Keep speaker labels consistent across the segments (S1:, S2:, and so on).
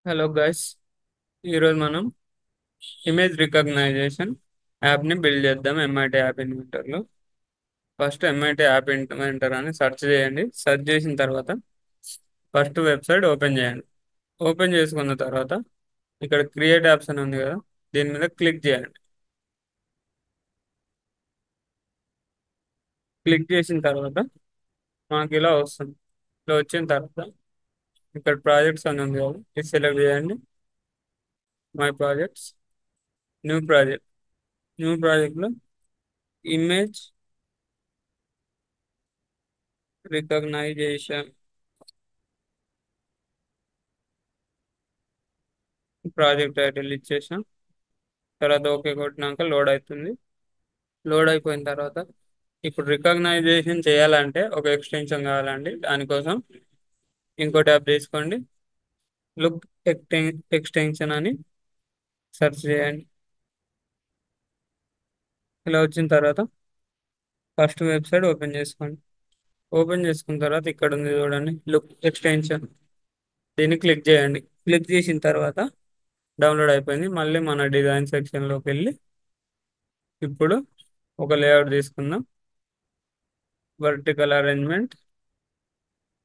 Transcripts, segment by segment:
S1: Hello guys, ఈరోజు మనం image recognition యాప్ని బిల్డ్ చేద్దాం ఎంఐటి యాప్ ఇన్వెంటర్లో. ఫస్ట్ ఎంఐటి యాప్ ఇన్వెంటర్ అని సెర్చ్ చేయండి. సెర్చ్ చేసిన తర్వాత ఫస్ట్ వెబ్సైట్ ఓపెన్ చేయండి. ఓపెన్ చేసుకున్న తర్వాత ఇక్కడ క్రియేట్ యాప్స్ అని ఉంది కదా, దీని మీద క్లిక్ చేయండి. క్లిక్ చేసిన తర్వాత మనకి ఇలా వస్తుంది. ఇలా వచ్చిన తర్వాత ఇక్కడ ప్రాజెక్ట్స్ అని ఉంది కదా, ఇది సెలెక్ట్ చేయండి. My projects, new project. New ప్రాజెక్ట్లో ఇమేజ్ రికగ్నైజేషన్ ప్రాజెక్ట్ టైటిల్ ఇచ్చేసాం. తర్వాత ఓకే కొట్టినాక లోడ్ అవుతుంది. లోడ్ అయిపోయిన తర్వాత ఇప్పుడు రికగ్నైజేషన్ చేయాలంటే ఒక ఎక్స్టెన్షన్ కావాలండి. దానికోసం ఇంకో ట్యాబ్ తీసుకోండి, లుక్ ఎక్స్టెన్షన్ అని సెర్చ్ చేయండి. ఇలా వచ్చిన తర్వాత ఫస్ట్ వెబ్సైట్ ఓపెన్ చేసుకోండి. ఓపెన్ చేసుకున్న తర్వాత ఇక్కడ ఉంది చూడండి, లుక్ ఎక్స్టెన్షన్. దీన్ని క్లిక్ చేయండి. క్లిక్ చేసిన తర్వాత డౌన్లోడ్ అయిపోయింది. మళ్ళీ మన డిజైన్ సెక్షన్లోకి వెళ్ళి ఇప్పుడు ఒక లేఅవుట్ తీసుకుందాం. Vertical arrangement,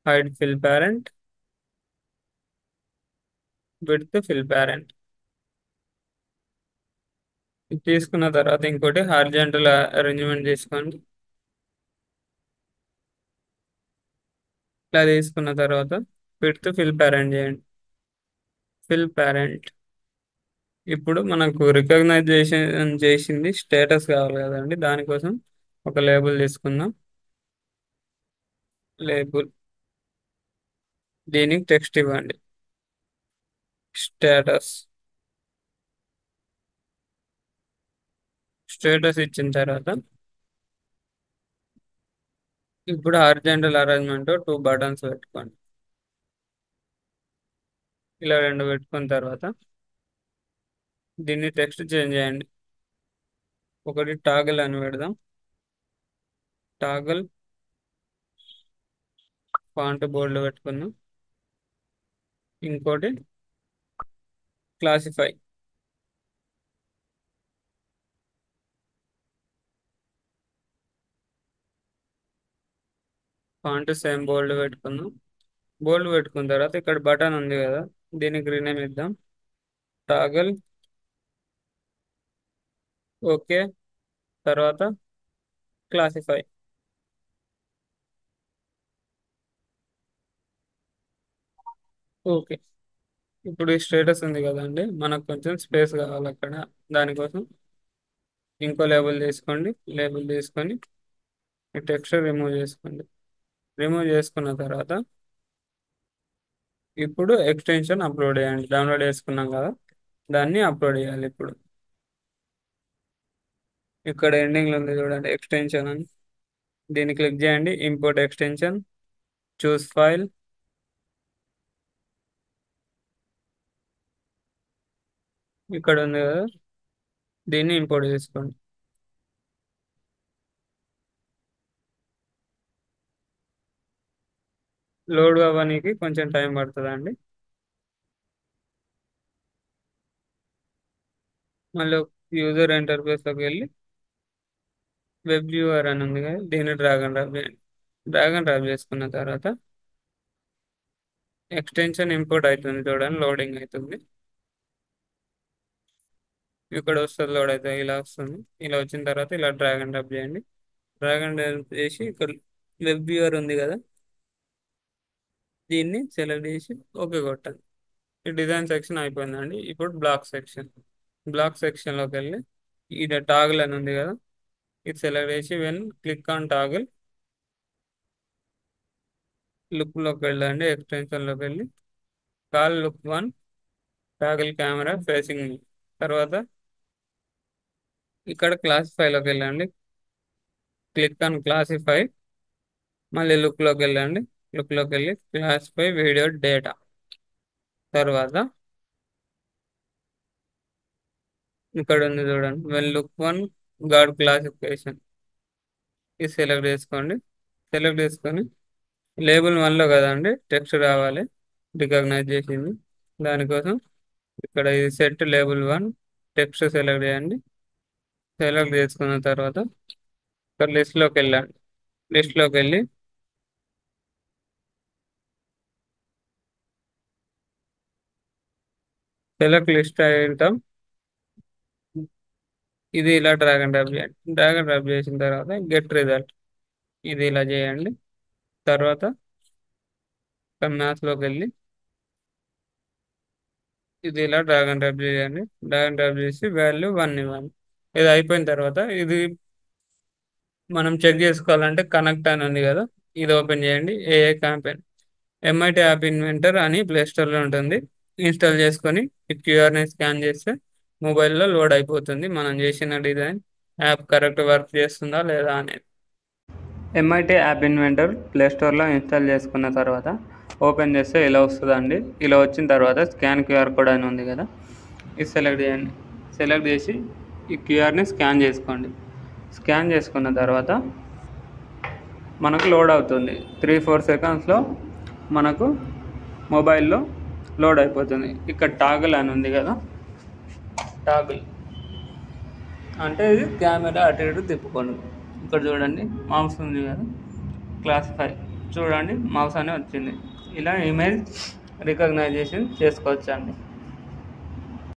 S1: hide fill parent, width fill parent. ఇది తీసుకున్న తర్వాత ఇంకోటి హారిజాంటల్ అరేంజ్మెంట్ తీసుకోండి. ఇలా తీసుకున్న తర్వాత విడ్త్ ఫిల్ పేరెంట్ చేయండి. Fill parent. ఇప్పుడు మనకు రికగ్నైజేషన్ చేసింది స్టేటస్ కావాలి కదండి, దానికోసం ఒక లేబుల్ తీసుకుందాం. లేబుల్, దీనికి టెక్స్ట్ ఇవ్వండి. స్టేటస్. స్టేటస్ ఇచ్చిన తర్వాత ఇప్పుడు హారిజాంటల్ అరేంజ్మెంట్ టూ బటన్స్ పెట్టుకోండి. ఇలా రెండు పెట్టుకున్న తర్వాత దీన్ని టెక్స్ట్ చేంజ్ చేయండి. ఒకటి టాగల్ అని పెడదాం. టాగల్ ఫాంట్ బోల్డ్ పెట్టుకుందాం. ఇంకోటి క్లాసిఫై. ఫాంట్ సేమ్ బోల్డ్ పెట్టుకుందాం. బోల్డ్ పెట్టుకున్న తర్వాత ఇక్కడ బటన్ ఉంది కదా, దీనికి రీనేమ్ ఇద్దాం. టాగల్. ఓకే. తర్వాత క్లాసిఫై. ఓకే. ఇప్పుడు ఈ స్టేటస్ ఉంది కదండి, మనకు కొంచెం స్పేస్ కావాలి అక్కడ. దానికోసం ఇంకో లేబుల్ తీసుకోండి. లేబుల్ తీసుకొని ఈ టెక్స్ట్ రిమూవ్ చేసుకోండి. రిమూవ్ చేసుకున్న తర్వాత ఇప్పుడు ఎక్స్టెన్షన్ అప్లోడ్ చేయండి. డౌన్లోడ్ చేసుకున్నాం కదా, దాన్ని అప్లోడ్ చేయాలి. ఇప్పుడు ఇక్కడ ఎండింగ్లో ఉంది చూడండి ఎక్స్టెన్షన్ అని, దీన్ని క్లిక్ చేయండి. ఇంపోర్ట్ ఎక్స్టెన్షన్, చూస్ ఫైల్. ఇక్కడ ఉంది కదా, దీన్ని ఇంపోర్ట్ చేసుకోండి. లోడ్ అవ్వడానికి కొంచెం టైం పడుతుందండి. మళ్ళీ యూజర్ ఇంటర్ఫేస్లోకి వెళ్ళి వెబ్ వ్యూవర్ అని ఉంది కదా, దీన్ని డ్రాగ్ అండ్ డ్రాప్ చేయండి. డ్రాగ్ అండ్ డ్రాప్ చేసుకున్న తర్వాత ఎక్స్టెన్షన్ ఇంపోర్ట్ అవుతుంది చూడండి, లోడింగ్ అవుతుంది. ఇక్కడ వస్తుంది లోడ్ అవుతుంది, ఇలా వస్తుంది. ఇలా వచ్చిన తర్వాత ఇలా డ్రాగ్ అండ్ డ్రాప్ చేయండి. డ్రాగ్ అండ్ డ్రాప్ చేసి ఇక్కడ వెబ్ వ్యూవర్ ఉంది కదా, దీన్ని సెలెక్ట్ చేసి ఓకే కొట్టండి. ఈ డిజైన్ సెక్షన్ అయిపోయిందండి. ఇప్పుడు బ్లాక్ సెక్షన్. బ్లాక్ సెక్షన్లోకి వెళ్ళి ఇది టాగుల్ అని ఉంది కదా, ఇది సెలెక్ట్ చేసి వెన్ క్లిక్ ఆన్ టాగుల్, లుక్లోకి వెళ్ళండి. ఎక్స్టెన్షన్లోకి వెళ్ళి call look one toggle camera facing మీ. తర్వాత ఇక్కడ క్లాసిఫైలోకి వెళ్ళండి. Click on classify. మళ్ళీ లుక్లోకి వెళ్ళండి. లుక్లోకి వెళ్ళి క్లాసిఫై వీడియో డేటా. తర్వాత ఇక్కడ ఉంది చూడండి, when look one God classification, ఇది సెలెక్ట్ చేసుకోండి. సెలెక్ట్ చేసుకొని లేబుల్ వన్లో కదండి టెక్స్ట్ రావాలి రికగ్నైజ్ చేసింది, దానికోసం ఇక్కడ ఇది సెట్ లేబుల్ 1 టెక్స్ట్ సెలెక్ట్ చేయండి. సెలెక్ట్ చేసుకున్న తర్వాత ఇక్కడ లిస్ట్లోకి వెళ్ళండి. లిస్ట్లోకి వెళ్ళి సెలెక్ట్ లిస్ట్ ఐటమ్ ఇది ఇలా డ్రాగ్ అండ్ డ్రాప్ చేయండి. డ్రాగ్ అండ్ డ్రాప్ చేసిన తర్వాత గెట్ రిజల్ట్ ఇది ఇలా చేయండి. తర్వాత ఇక్కడ మ్యాథ్స్లోకి వెళ్ళి ఇది ఇలా డ్రాగ్ అండ్ డ్రాప్ చేయండి. డ్రాగ్ అండ్ డ్రాప్ చేసి వాల్యూ 1 ఇవ్వండి. ఇది అయిపోయిన తర్వాత ఇది మనం చెక్ చేసుకోవాలంటే కనెక్ట్ అని ఉంది కదా, ఇది ఓపెన్ చేయండి. ఏఏ క్యాంపెయిన్ ఎంఐటి యాప్ ఇన్వెంటర్ అని ప్లే స్టోర్లో ఉంటుంది. ఇన్స్టాల్ చేసుకొని ఈ క్యూఆర్ని స్కాన్ చేస్తే మొబైల్లో లోడ్ అయిపోతుంది మనం చేసిన డిజైన్ యాప్ కరెక్ట్ వర్క్ చేస్తుందా లేదా అనేది. ఎంఐటి యాప్ ఇన్వెంటర్ ప్లే స్టోర్లో ఇన్స్టాల్ చేసుకున్న తర్వాత ఓపెన్ చేస్తే ఇలా వస్తుందండి. ఇలా వచ్చిన తర్వాత స్కాన్ క్యూఆర్ కోడ్ అని ఉంది కదా, ఇది సెలెక్ట్ చేయండి. సెలెక్ట్ చేసి ఈ క్యూఆర్ని స్కాన్ చేసుకోండి. స్కాన్ చేసుకున్న తర్వాత మనకు లోడ్ అవుతుంది. 3-4 సెకండ్స్లో మనకు మొబైల్లో లోడ్ అయిపోతుంది. ఇక్కడ టాగుల్ అని ఉంది కదా, టాగుల్ అంటే ఇది కెమెరా అటు ఇటు తిప్పుకోండి. ఇక్కడ చూడండి మౌస్ ఉంది కదా, క్లాసిఫై చూడండి మౌస్ అనే వచ్చింది. ఇలా ఇమేజ్ రికగ్నైజేషన్ చేసుకోవచ్చండి.